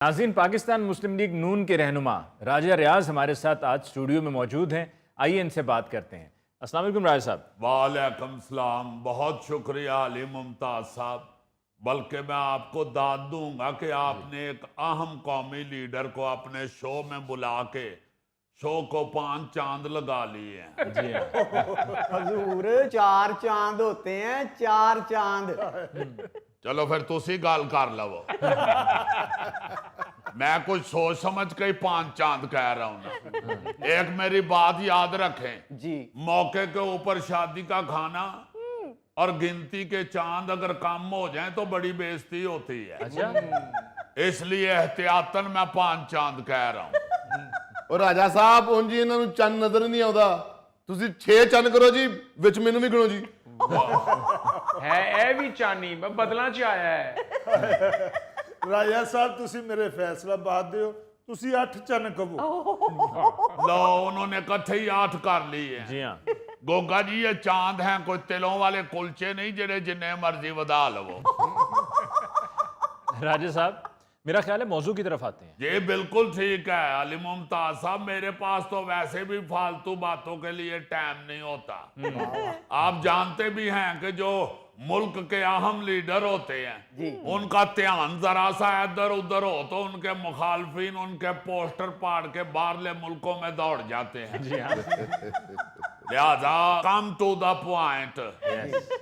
नाज़रीन, पाकिस्तान मुस्लिम लीग नून के रहनुमा राजा रियाज हमारे साथ आज स्टूडियो में मौजूद हैं। आइए इनसे बात करते हैं। अस्सलाम वालेकुम राजा साहब। वालेकुम सलाम। बहुत शुक्रिया अली मुमताज साहब। बल्कि मैं आपको दाद दूंगा कि आपने एक अहम कौमी लीडर को अपने शो में बुला के शो को 5 चांद लगा लिए हैं। जी हाँ। हजूर 4 चांद होते हैं, 4 चांद। चलो फिर तुसी गल कर लो। मैं कुछ सोच समझ के ही 5 चांद कह रहा हूं। एक मेरी बात याद रखें जी, मौके के ऊपर शादी का खाना और गिनती के चांद अगर कम हो जाए तो बड़ी बेइज्जती होती है। अच्छा, इसलिए एहतियातन मैं 5 चांद कह रहा हूं। और राजा साहब उंज ही इन्हों चंद नजर नहीं आता। तुसी 6 चंद करो जी, विच मैनू भी गिनो जी। है ए भी चानी बदला च आया है। राजा साहब तुसी मेरे फैसला बात दियो, तुसी 8 चन कहो। लो उन्होंने इकट्ठे ही 8 कर लिए। जी हाँ। गोगा जी ये चांद हैं, कोई तिलों वाले कुलचे नहीं जेड़े जिन्ने मर्जी वधा लवो। राजा साहब, मेरा ख्याल है मौजू की तरफ आते हैं। ये बिल्कुल ठीक है अली मुमताज साहब। मेरे पास तो वैसे भी फालतू बातों के लिए टाइम नहीं होता। आप जानते भी हैं कि जो मुल्क के अहम लीडर होते हैं उनका ध्यान जरा सा इधर उधर हो तो उनके मुखालफिन उनके पोस्टर पाड़ के बाहरले मुल्कों में दौड़ जाते हैं। जी हाँ। लिहाजा कम टू द पॉइंट।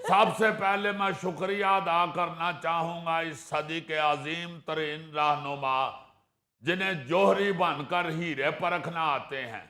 सबसे पहले मैं शुक्रिया अदा करना चाहूंगा इस सदी के अजीम तरीन रहनुमा जिन्हें जोहरी बनकर हीरे परखना आते हैं,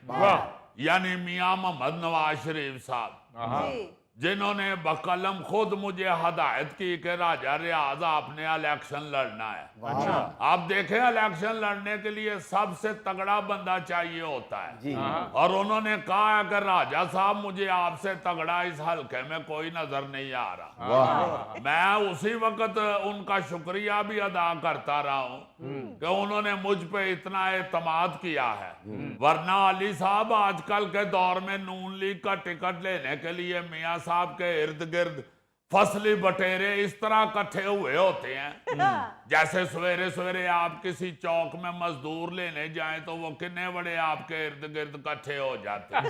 यानी मियां मोहम्मद नवाज शरीफ साहब, जिन्होंने बकलम खुद मुझे हदायत की कि राजा रियाज आपने इलेक्शन लड़ना है। अच्छा। आप देखें इलेक्शन लड़ने के लिए सबसे तगड़ा बंदा चाहिए होता है और उन्होंने कहा है कि राजा साहब मुझे आपसे तगड़ा इस हल्के में कोई नजर नहीं आ रहा। मैं उसी वक्त उनका शुक्रिया भी अदा करता रहा हूं कि उन्होंने मुझ पे इतना एतमाद किया है। वरना अली साहब आजकल के दौर में नून लीग का टिकट लेने के लिए मियां साहब के इर्द गिर्द फसली बटेरे इस तरह इकट्ठे हुए होते हैं जैसे सवेरे सवेरे आप किसी चौक में मजदूर लेने जाएं तो वो कितने बड़े आपके इर्द गिर्द इकट्ठे हो जाते हैं।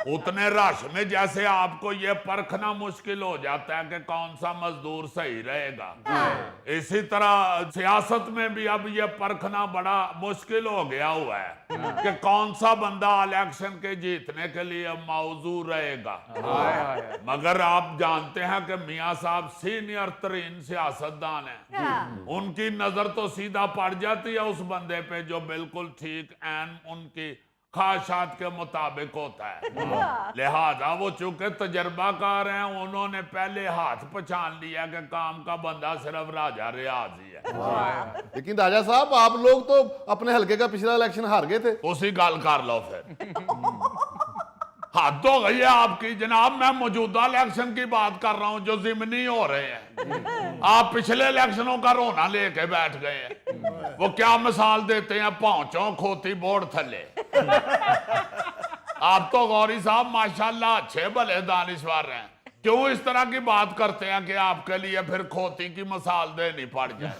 उतने रश में जैसे आपको ये परखना मुश्किल हो जाता है कि कौन सा मजदूर सही रहेगा। इसी तरह सियासत में भी अब ये परखना बड़ा मुश्किल हो गया हुआ है कि कौन सा बंदा इलेक्शन के जीतने के लिए मौजूद रहेगा। मगर आप जानते हैं कि मियां साहब सीनियर तरीन सियासतदान हैं। उनकी नजर तो सीधा पड़ जाती है उस बंदे पे जो बिल्कुल ठीक एन उनकी ख्वाहिशात के मुताबिक होता है। लिहाजा वो चूंकि तजर्बाकार हैं उन्होंने पहले हाथ पहचान लिया कि काम का बंदा सिर्फ राजा रियाज ही है। लेकिन राजा साहब आप लोग तो अपने हल्के का पिछला इलेक्शन हार गए थे। उसी गल कर लो फिर। हद हो गई है आपकी जनाब। मैं मौजूदा इलेक्शन की बात कर रहा हूं जो जिमनी हो रहे हैं। आप पिछले इलेक्शनों का रोना लेके बैठ गए हैं। वो क्या मिसाल देते हैं, पहुंचो खोती बोर्ड थले। आप तो गौरी साहब माशाल्लाह अच्छे भले दानिश्वर हैं, क्यों इस तरह की बात करते हैं कि आपके लिए फिर खोती की मिसाल देनी पड़ जाए।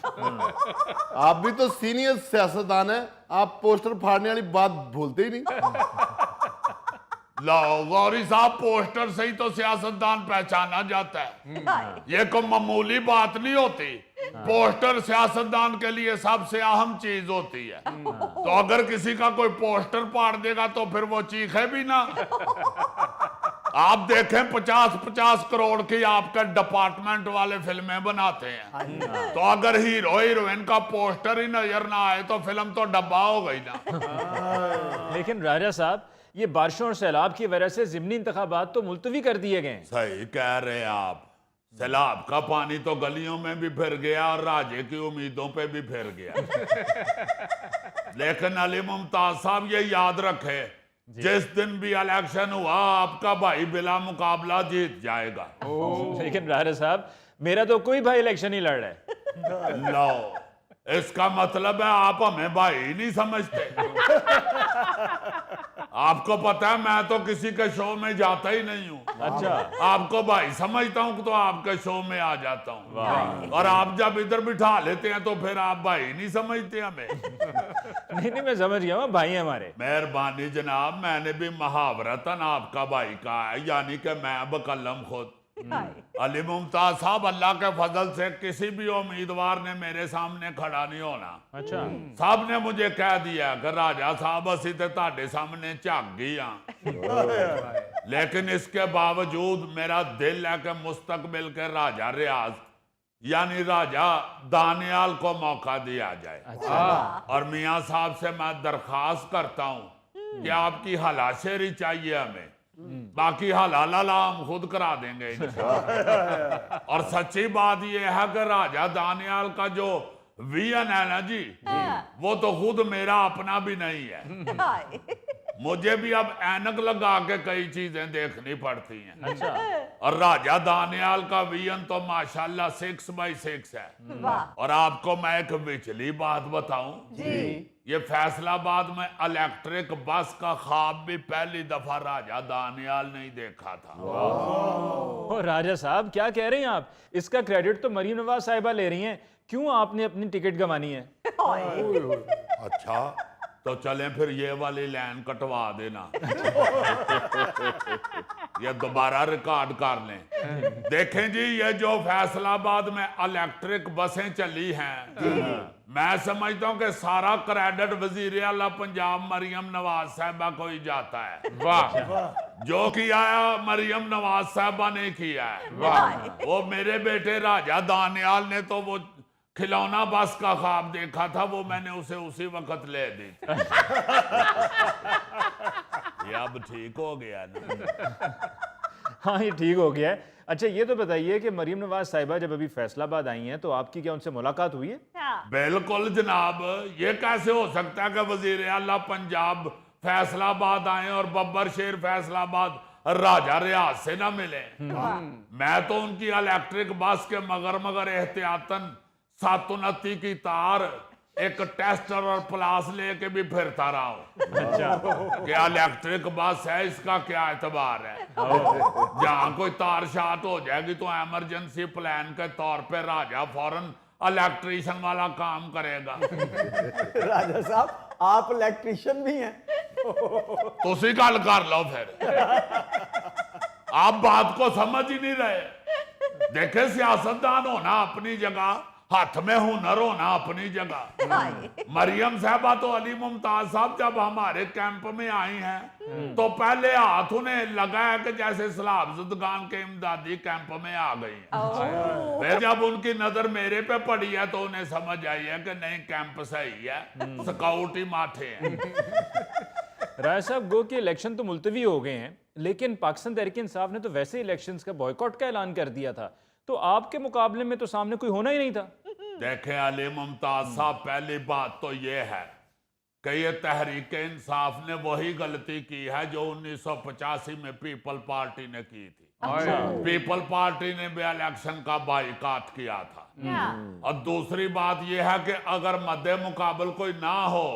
आप भी तो सीनियर सियासतदान हैं, आप पोस्टर फाड़ने वाली बात भूलते ही नहीं। लो गौरी साहब, पोस्टर से ही तो सियासतदान पहचाना जाता है। ये कोई मामूली बात नहीं होती। पोस्टर सियासतदान के लिए सबसे अहम चीज होती है। तो अगर किसी का कोई पोस्टर फाड़ देगा तो फिर वो चीखे भी ना। आप देखें 50-50 करोड़ की आपका डिपार्टमेंट वाले फिल्में बनाते हैं, तो अगर हीरो हीरोइन का पोस्टर ही नजर ना आए तो फिल्म तो डब्बा हो गई ना। लेकिन राजा साहब, ये बारिशों और सैलाब की वजह से ज़िमनी इंतखाबात तो मुलतवी कर दिए गए हैं। सही कह रहे हैं आप। सैलाब का पानी तो गलियों में भी फिर गया और राजे की उम्मीदों पे भी फिर गया। लेकिन अली मुमताज साहब ये याद रखे, जिस दिन भी इलेक्शन हुआ आपका भाई बिला मुकाबला जीत जाएगा। लेकिन राजा साहब, मेरा तो कोई भाई इलेक्शन ही लड़ रहा है। लो, इसका मतलब है आप हमें भाई नहीं समझते। आपको पता है मैं तो किसी के शो में जाता ही नहीं हूँ। अच्छा। आपको भाई समझता हूँ तो आपके शो में आ जाता हूँ, और आप जब इधर बिठा लेते हैं तो फिर आप भाई नहीं समझते हमें। नहीं, मैं समझ गया हूँ, भाई हैं हमारे। मेहरबानी जनाब, मैंने भी महावरतन आपका भाई कहा है, यानी कि मैं बकलम खुद। अली मुमताज साहब, अल्लाह के फजल से किसी भी उम्मीदवार ने मेरे सामने खड़ा नहीं होना। अच्छा। साहब ने मुझे कह दिया कि राजा साहब असी ते ताड़े सामने झाक गई हाँ, लेकिन इसके बावजूद मेरा दिल है कि मुस्तकबिल के राजा रियाज यानी राजा दानियाल को मौका दिया जाए। अच्छा। और मियाँ साहब से मैं दरखास्त करता हूँ कि आपकी हलाशेरी चाहिए हमें, बाकी हलाला हम खुद करा देंगे इंशाअल्लाह। और सच्ची बात यह है कि राजा दानियाल का जो विजन है ना जी, वो तो खुद मेरा अपना भी नहीं है। मुझे भी अब ऐनक लगा के कई चीजें देखनी पड़ती हैं। अच्छा। और राजा दानियाल का विजन तो माशाल्लाह 6x6 है। और आपको मैं एक विचली बात बताऊं, ये फैसलाबाद में इलेक्ट्रिक बस का ख्वाब भी पहली दफा राजा दानियाल ने ही देखा था। ओ राजा साहब, क्या कह रहे हैं आप? इसका क्रेडिट तो मरीम नवाज साहिबा ले रही हैं। क्यों आपने अपनी टिकट गंवानी है? अच्छा, तो चलें फिर ये वाली लाइन कटवा देना। ये दोबारा रिकॉर्ड कर लें। देखें जी, ये जो फैसलाबाद में इलेक्ट्रिक बसें चली हैं, मैं समझता हूं कि सारा क्रेडिट वजीर आला पंजाब मरियम नवाज साहिबा को ही जाता है। वाह। जो किया है मरियम नवाज साहिबा ने किया है। वाह। वो मेरे बेटे राजा दानियाल ने तो वो खिलौना बस का ख्वाब देखा था, वो मैंने उसे उसी वक्त ले दी थी। ये अब ठीक हो गया ना? हाँ, ये ठीक हो गया है। अच्छा, ये तो बताइए कि मरीम नवाज साहिबा जब अभी फैसलाबाद आई हैं तो आपकी क्या उनसे मुलाकात हुई है? बिल्कुल जनाब, ये कैसे हो सकता है कि वजीर आला पंजाब फैसलाबाद आए और बब्बर शेर फैसलाबाद राजा रियाज से ना मिले। मैं तो उनकी इलेक्ट्रिक बस के मगर एहतियातन 729 की तार, एक टेस्टर और प्लास लेके भी फिरता रहा हूं। अच्छा। क्या इलेक्ट्रिक बस है, इसका क्या एतबार है? जहां कोई तार शार्ट हो जाएगी तो इमरजेंसी प्लान के तौर पे राजा फौरन इलेक्ट्रीशियन वाला काम करेगा। राजा साहब, आप इलेक्ट्रिशियन भी हैं। तुसी गल कर लो फिर। आप बात को समझ ही नहीं रहे। देखे, सियासतदान होना अपनी जगह, हाथ में हुनर होना अपनी जगह। मरियम साहबा तो अली मुमताज साहब जब हमारे कैंप में आई हैं तो पहले हाथ उन्हें लगा है कि जैसे सलाबजुदगान के इमदादी कैंप में आ गई। फिर जब उनकी नजर मेरे पे पड़ी है तो उन्हें समझ आई है कि नहीं, कैंप सही है, स्काउट ही माठे हैं। राय साहब, गो के इलेक्शन तो मुलतवी हो गए हैं, लेकिन पाकिस्तान तहरीक इंसाफ ने तो वैसे इलेक्शंस का बॉयकॉट का ऐलान कर दिया था, तो आपके मुकाबले में तो सामने कोई होना ही नहीं था। देखें अली मुमताज साहब, पहली बात तो ये है कि ये तहरीक इंसाफ ने वही गलती की है जो 1985 में पीपल पार्टी ने की थी। पीपल पार्टी ने भी इलेक्शन का बाइकाट किया था। और दूसरी बात यह है कि अगर मद्दे मुकाबल कोई ना हो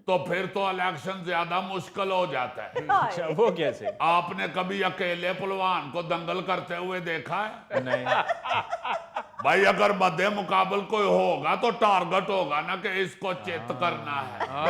तो फिर तो इलेक्शन ज्यादा मुश्किल हो जाता है। अच्छा, वो कैसे? आपने कभी अकेले पहलवान को दंगल करते हुए देखा है? नहीं। भाई, अगर मद्दे मुकाबल कोई होगा तो टारगेट होगा ना कि इसको चित करना है।